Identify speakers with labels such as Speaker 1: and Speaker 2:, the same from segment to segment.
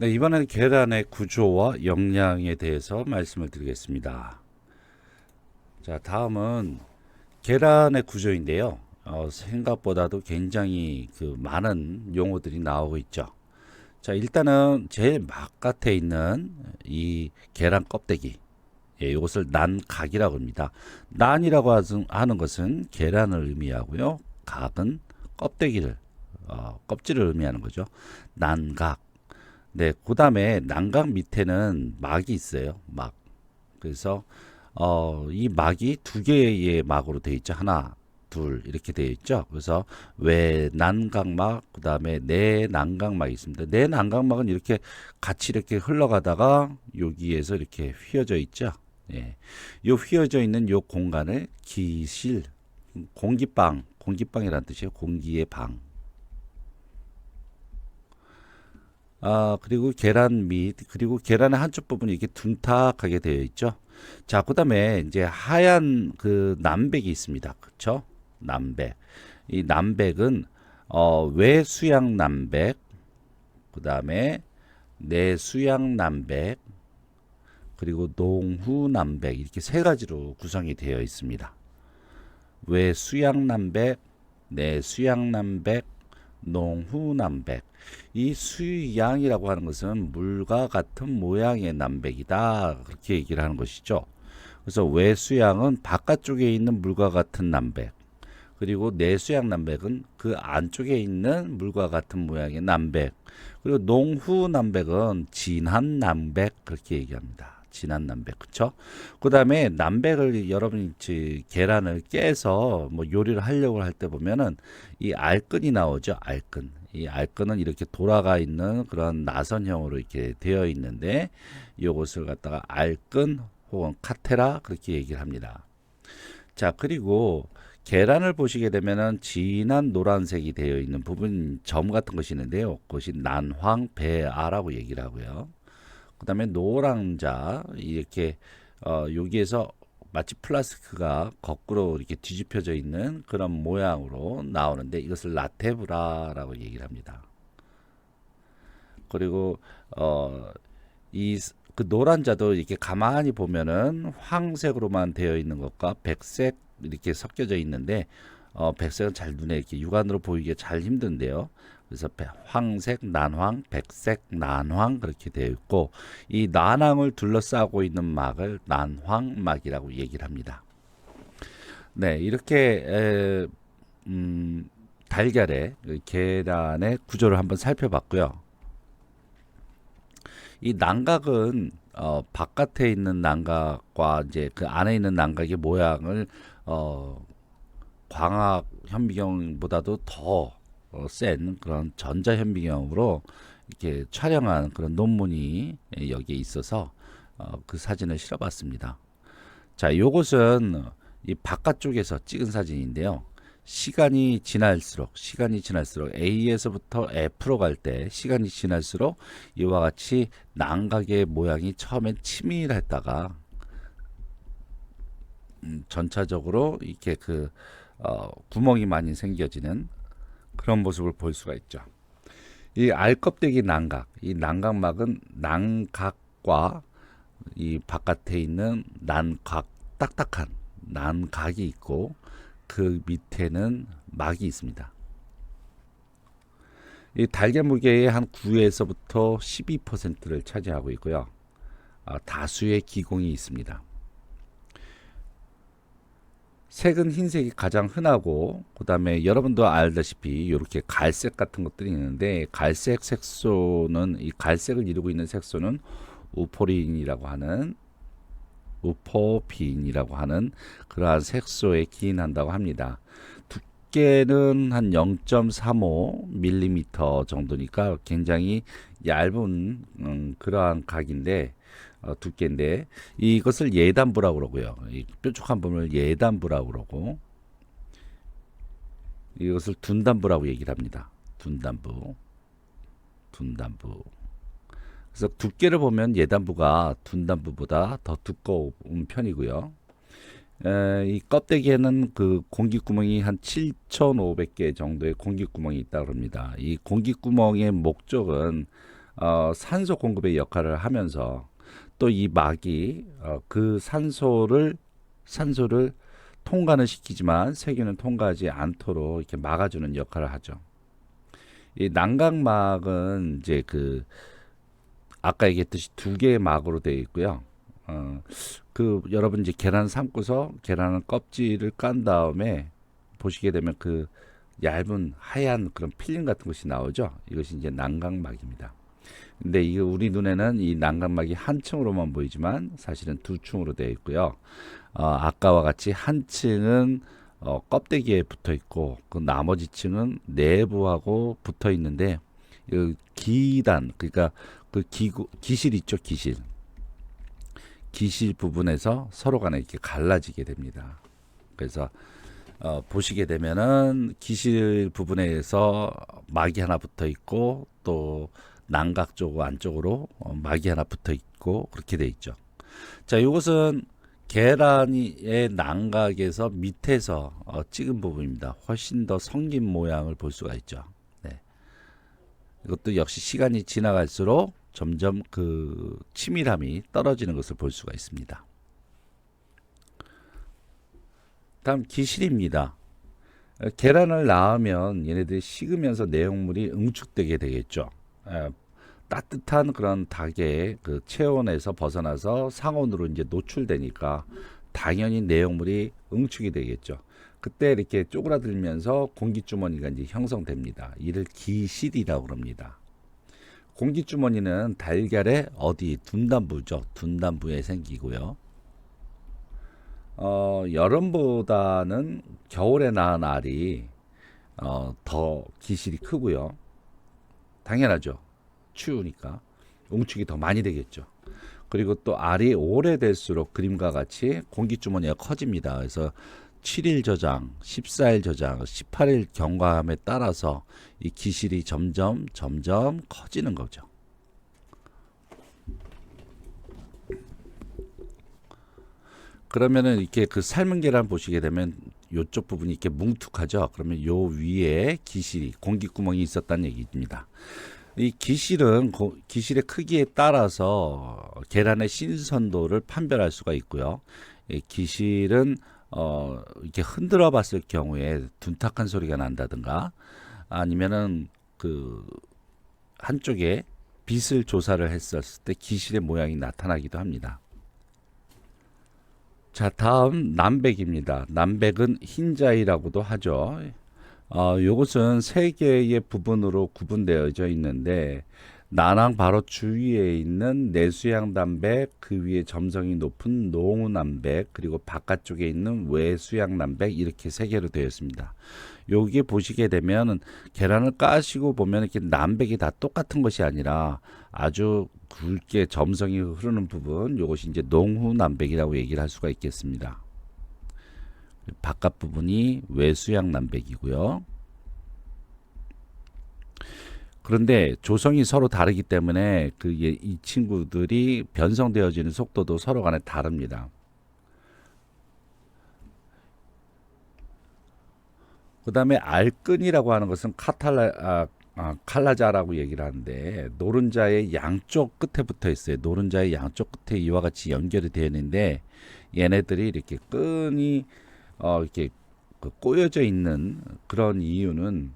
Speaker 1: 네, 이번에는 계란의 구조와 영양에 대해서 말씀을 드리겠습니다. 자, 다음은 계란의 구조인데요. 생각보다도 굉장히 많은 용어들이 나오고 있죠. 자, 일단은 제일 바깥에 있는 이 계란 껍데기, 이것을 난각이라고 합니다. 난이라고 하는 것은 계란을 의미하고요. 각은 껍데기를, 껍질을 의미하는 거죠. 난각. 네, 그 다음에 난각 밑에는 막이 있어요. 막. 그래서 이 막이 두 개의 막으로 되어 있죠. 하나, 둘 이렇게 되어 있죠. 그래서 외난각막, 그 다음에 내난각막이 있습니다. 내난각막은 이렇게 같이 이렇게 흘러가다가 여기에서 이렇게 휘어져 있죠. 예, 요 휘어져 있는 요 공간을 기실, 공기방이라는 뜻이에요. 공기의 방. 그리고 계란 밑, 그리고 계란의 한쪽 부분이 이렇게 둔탁하게 되어 있죠. 자, 그 다음에 이제 하얀 그 남백이 있습니다. 그쵸? 남백. 이 남백은, 외수양 남백, 그 다음에 내수양 남백, 그리고 농후 남백, 이렇게 세 가지로 구성이 되어 있습니다. 외수양 남백, 내수양 남백, 농후남백. 이 수양이라고 하는 것은 물과 같은 모양의 남백이다, 그렇게 얘기를 하는 것이죠. 그래서 외수양은 바깥쪽에 있는 물과 같은 남백, 그리고 내수양 남백은 그 안쪽에 있는 물과 같은 모양의 남백, 그리고 농후남백은 진한 남백, 그렇게 얘기합니다. 진한 남백, 그쵸? 그 다음에 남백을 여러분이 계란을 깨서 뭐 요리를 하려고 할 때 보면은 이 알끈이 나오죠. 알끈. 이 알끈은 이렇게 돌아가 있는 그런 나선형으로 이렇게 되어 있는데, 이것을 갖다가 알끈 혹은 카테라, 그렇게 얘기를 합니다. 자, 그리고 계란을 보시게 되면은 진한 노란색이 되어 있는 부분, 점 같은 것이 있는데요. 그것이 난황배아라고 얘기를 하고요. 그 다음에 노랑자, 이렇게 여기에서 마치 플라스크가 거꾸로 이렇게 뒤집혀져 있는 그런 모양으로 나오는데, 이것을 라테브라라고 얘기를 합니다. 그리고 이 그 노란자도 이렇게 가만히 보면은 황색으로만 되어 있는 것과 백색 이렇게 섞여져 있는데, 백색은 잘 눈에 이렇게 육안으로 보이기 잘 힘든데요. 그래서 황색, 난황, 백색, 난황, 그렇게 되어 있고, 이 난황을 둘러싸고 있는 막을 난황막이라고 얘기를 합니다. 네, 이렇게 달걀의 계란의 구조를 한번 살펴봤고요. 이 난각은 바깥에 있는 난각과 이제 그 안에 있는 난각의 모양을 어, 광학 현미경보다도 더 센 그런 전자 현미경으로 이렇게 촬영한 그런 논문이 여기에 있어서 그 사진을 실어봤습니다. 자, 요것은 이 바깥쪽에서 찍은 사진인데요. 시간이 지날수록 A에서부터 F로 갈 때 시간이 지날수록 이와 같이 난각의 모양이 처음엔 치밀했다가 전차적으로 이렇게 구멍이 많이 생겨지는 그런 모습을 볼 수가 있죠. 이 알껍데기 난각, 이 난각막은 난각과 이 바깥에 있는 난각, 딱딱한 난각이 있고, 그 밑에는 막이 있습니다. 이 달걀 무게의 한 9에서부터 12%를 차지하고 있고요. 다수의 기공이 있습니다. 색은 흰색이 가장 흔하고, 그 다음에 여러분도 알다시피 이렇게 갈색 같은 것들이 있는데, 갈색 색소는, 이 갈색을 이루고 있는 색소는 우포빈이라고 하는 그러한 색소에 기인한다고 합니다. 두께는 한 0.35mm 정도니까 굉장히 얇은 그러한 각인데, 두께인데, 이것을 예단부라고 그러고요. 이 뾰족한 부분을 예단부라고 그러고, 이것을 둔단부라고 얘기를 합니다. 둔단부. 그래서 두께를 보면 예단부가 둔단부보다 더 두꺼운 편이고요. 이 껍데기에는 그 공기구멍이 한 7,500개 정도의 공기구멍이 있다고 합니다. 이 공기구멍의 목적은 산소 공급의 역할을 하면서 또 이 막이 그 산소를 통과는 시키지만 세균은 통과하지 않도록 이렇게 막아주는 역할을 하죠. 이 난각막은 이제 그 아까 얘기했듯이 두 개의 막으로 되어 있고요. 어, 그 여러분 이제 계란 삶고서 계란은 껍질을 깐 다음에 보시게 되면 그 얇은 하얀 그런 필름 같은 것이 나오죠. 이것이 이제 난각막입니다. 근데 이게 우리 눈에는 이 난각막이 한 층으로만 보이지만 사실은 두 층으로 되어 있고요. 아까와 같이 한 층은 껍데기에 붙어 있고 그 나머지 층은 내부하고 붙어 있는데 그 기단 그러니까 그 기실 있죠, 기실 부분에서 서로 간에 이렇게 갈라지게 됩니다. 그래서 보시게 되면은 기실 부분에서 막이 하나 붙어 있고 또 난각 쪽 안쪽으로 막이 하나 붙어 있고 그렇게 돼 있죠. 자, 이것은 계란의 난각에서 밑에서 찍은 부분입니다. 훨씬 더 성긴 모양을 볼 수가 있죠. 네. 이것도 역시 시간이 지나갈수록 점점 그 치밀함이 떨어지는 것을 볼 수가 있습니다. 다음 기실입니다. 계란을 낳으면 얘네들이 식으면서 내용물이 응축되게 되겠죠. 따뜻한 그런 닭의 그 체온에서 벗어나서 상온으로 이제 노출되니까 당연히 내용물이 응축이 되겠죠. 그때 이렇게 쪼그라들면서 공기주머니가 이제 형성됩니다. 이를 기실이라고 합니다. 공기주머니는 달걀의 어디 둔단부죠. 둔단부에 생기고요. 여름보다는 겨울에 낳은 알이 더 기실이 크고요. 당연하죠. 추우니까 응축이 더 많이 되겠죠. 그리고 또 알이 오래될수록 그림과 같이 공기주머니가 커집니다. 그래서 7일 저장, 14일 저장, 18일 경과함에 따라서 이 기실이 점점 커지는 거죠. 그러면은 이렇게 그 삶은 계란 보시게 되면 요쪽 부분이 이렇게 뭉툭하죠. 그러면 요 위에 기실이 공기구멍이 있었다는 얘기입니다. 이 기실의 크기에 따라서 계란의 신선도를 판별할 수가 있고요. 이 기실은 이렇게 흔들어 봤을 경우에 둔탁한 소리가 난다든가 아니면은 그 한쪽에 빛을 조사를 했었을 때 기실의 모양이 나타나기도 합니다. 자, 다음 남백입니다. 남백은 흰자위라고도 하죠. 요것은 세 개의 부분으로 구분되어져 있는데 난항 바로 주위에 있는 내수양 남백, 그 위에 점성이 높은 농후 남백, 그리고 바깥쪽에 있는 외수양 남백 이렇게 세 개로 되어 있습니다. 여기 보시게 되면 계란을 까시고 보면 이렇게 남백이 다 똑같은 것이 아니라 아주 굵게 점성이 흐르는 부분, 요것이 이제 농후 남백이라고 얘기를 할 수가 있겠습니다. 바깥 부분이 외수양 남백이고요. 그런데 조성이 서로 다르기 때문에 이 친구들이 변성되어지는 속도도 서로 간에 다릅니다. 그 다음에 알끈이라고 하는 것은 칼라자라고 얘기를 하는데 노른자의 양쪽 끝에 붙어 있어요. 노른자의 양쪽 끝에 이와 같이 연결이 되어 있는데 얘네들이 이렇게 끈이 이렇게 꼬여져 있는 그런 이유는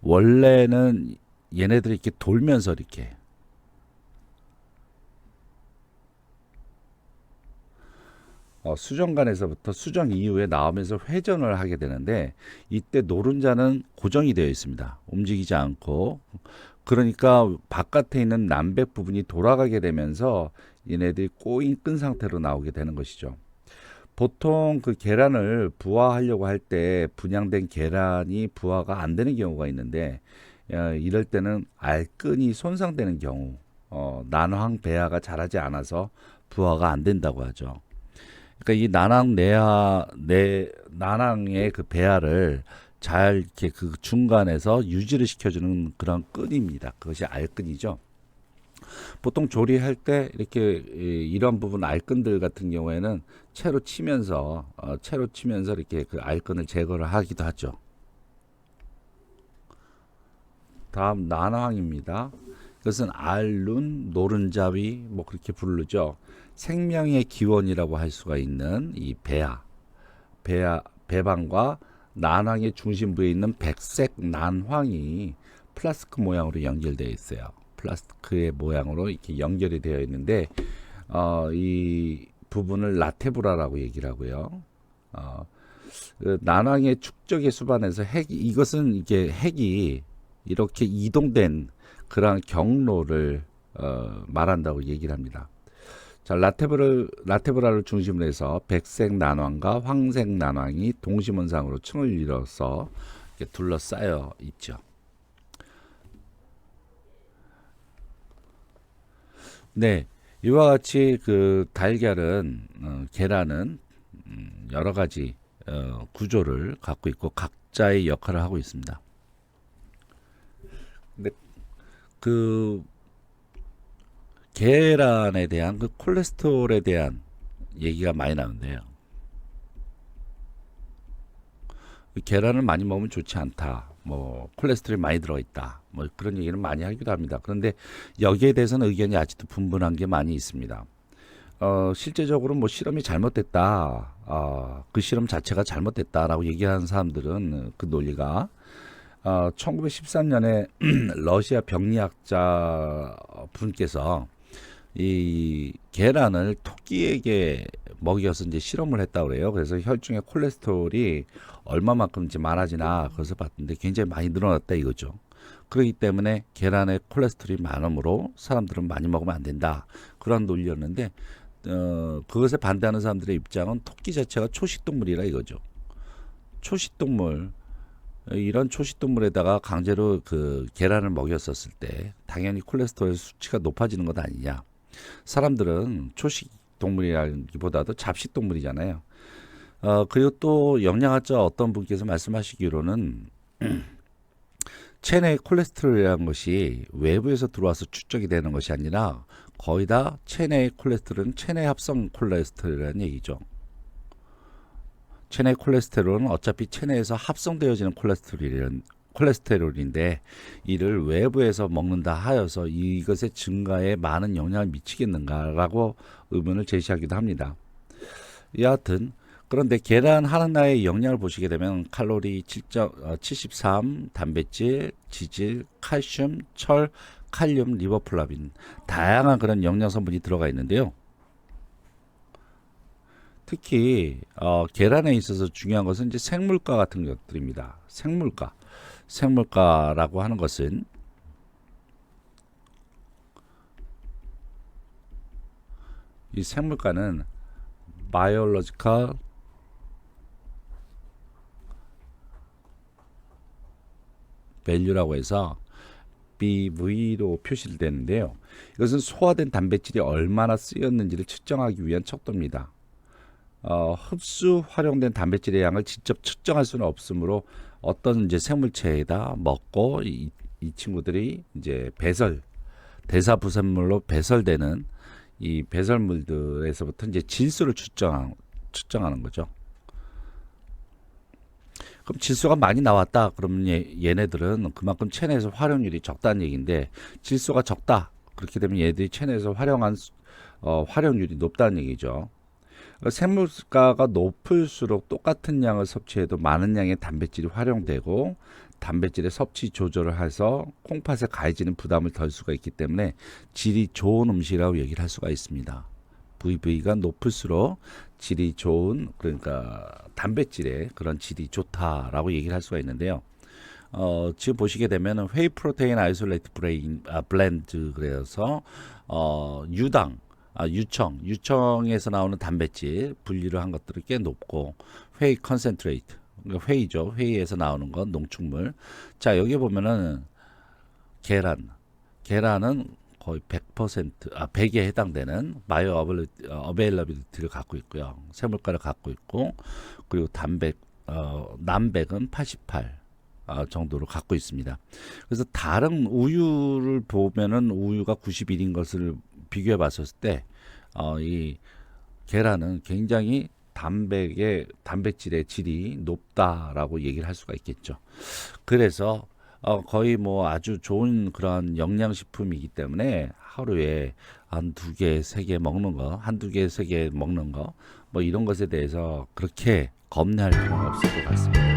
Speaker 1: 원래는 얘네들이 이렇게 돌면서 이렇게 수정관에서부터 수정 이후에 나오면서 회전을 하게 되는데 이때 노른자는 고정이 되어 있습니다. 움직이지 않고 그러니까 바깥에 있는 남백 부분이 돌아가게 되면서 얘네들이 꼬인 끈 상태로 나오게 되는 것이죠. 보통 그 계란을 부화하려고 할 때 분양된 계란이 부화가 안 되는 경우가 있는데 이럴 때는 알끈이 손상되는 경우 난황 배아가 자라지 않아서 부화가 안 된다고 하죠. 그러니까 이 난황의 그 배아를 잘 이렇게 그 중간에서 유지를 시켜주는 그런 끈입니다. 그것이 알끈이죠. 보통 조리할 때 이렇게 이런 부분 알끈들 같은 경우에는 채로 치면서 이렇게 그 알끈을 제거를 하기도 하죠. 다음 난황입니다. 그것은 알룬, 노른자위 뭐 그렇게 부르죠. 생명의 기원이라고 할 수가 있는 이 배방과 난황의 중심부에 있는 백색 난황이 플라스크 모양으로 연결되어 있어요. 플라스크의 모양으로 이렇게 연결이 되어 있는데 이 부분을 라테브라라고 얘기를 하고요. 그 난황의 축적의 수반에서 이것은 이게 핵이 이렇게 이동된 그러한 경로를 말한다고 얘기를 합니다. 자, 라테브라를 중심으로 해서 백색 난황과 황색 난황이 동시문상으로 층을 이뤄서 이렇게 둘러싸여 있죠. 네, 이와 같이 그 계란은 여러 가지 구조를 갖고 있고 각자의 역할을 하고 있습니다. 근데 그 계란에 대한 그 콜레스테롤에 대한 얘기가 많이 나오는데요. 계란을 많이 먹으면 좋지 않다. 뭐 콜레스테롤이 많이 들어 있다. 뭐 그런 얘기는 많이 하기도 합니다. 그런데 여기에 대해서는 의견이 아직도 분분한 게 많이 있습니다. 실제적으로 뭐 실험이 잘못됐다. 그 실험 자체가 잘못됐다라고 얘기하는 사람들은 그 논리가 1913년에 러시아 병리학자 분께서 이 계란을 토끼에게 먹여서 이제 실험을 했다고 그래요. 그래서 혈중의 콜레스테롤이 얼마만큼 이제 많아지나 그것을 봤는데 굉장히 많이 늘어났다 이거죠. 그렇기 때문에 계란에 콜레스테롤이 많으므로 사람들은 많이 먹으면 안 된다. 그런 논리였는데 그것에 반대하는 사람들의 입장은 토끼 자체가 초식동물이라 이거죠. 초식동물 이런 초식동물에다가 강제로 그 계란을 먹였었을 때 당연히 콜레스테롤 수치가 높아지는 것 아니냐. 사람들은 초식동물이라기보다도 잡식동물이잖아요. 그리고 또 영양학자 어떤 분께서 말씀하시기로는 체내의 콜레스테롤이라는 것이 외부에서 들어와서 축적이 되는 것이 아니라 거의 다 체내의 콜레스테롤은 체내 합성 콜레스테롤이라는 얘기죠. 체내 콜레스테롤은 어차피 체내에서 합성되어지는 콜레스테롤인데 이를 외부에서 먹는다 하여서 이것의 증가에 많은 영향을 미치겠는가라고 의문을 제시하기도 합니다. 여하튼 그런데 계란 하나의 영양을 보시게 되면 칼로리 73, 단백질, 지질, 칼슘, 철, 칼륨, 리보플라빈 다양한 그런 영양 성분이 들어가 있는데요. 특히 계란에 있어서 중요한 것은 이제 생물가 같은 것들입니다. 생물가라고 하는 것은 이 생물가는 biological value라고 해서 BV로 표시를 되는데요. 이것은 소화된 단백질이 얼마나 쓰였는지를 측정하기 위한 척도입니다. 흡수 활용된 단백질의 양을 직접 측정할 수는 없으므로 어떤 이제 생물체에다 먹고 이 친구들이 이제 대사 부산물로 배설되는 이 배설물들에서부터 이제 질소를 측정하는 거죠. 그럼 질소가 많이 나왔다. 그러면 얘네들은 그만큼 체내에서 활용률이 적다는 얘기인데 질소가 적다. 그렇게 되면 얘들이 체내에서 활용률이 높다는 얘기죠. 생물가가 높을수록 똑같은 양을 섭취해도 많은 양의 단백질이 활용되고 단백질의 섭취 조절을 해서 콩팥에 가해지는 부담을 덜 수가 있기 때문에 질이 좋은 음식이라고 얘기를 할 수가 있습니다. VV가 높을수록 질이 좋은 그러니까 단백질의 그런 질이 좋다라고 얘기를 할 수가 있는데요. 지금 보시게 되면 웨이 프로테인 아이솔레이트 블렌드 그래서 유청에서 나오는 단백질 분리를 한 것들이 꽤 높고 회이 컨센트레이트 회이죠. 회이에서 나오는 건 농축물. 자 여기 보면은 계란은 거의 100%, 100에 해당되는 바이오 어베일러빌리티를 갖고 있고요. 생물가를 갖고 있고 그리고 남백은 88 정도로 갖고 있습니다. 그래서 다른 우유를 보면은 우유가 91인 것을 비교해 봤을 때 이 계란은 굉장히 단백질의 질이 높다라고 얘기를 할 수가 있겠죠. 그래서 거의 뭐 아주 좋은 그런 영양식품이기 때문에 하루에 한 두 개, 세 개 먹는 거, 한두 개, 세 개 먹는 거, 뭐 이런 것에 대해서 그렇게 겁내할 필요는 없을 것 같습니다.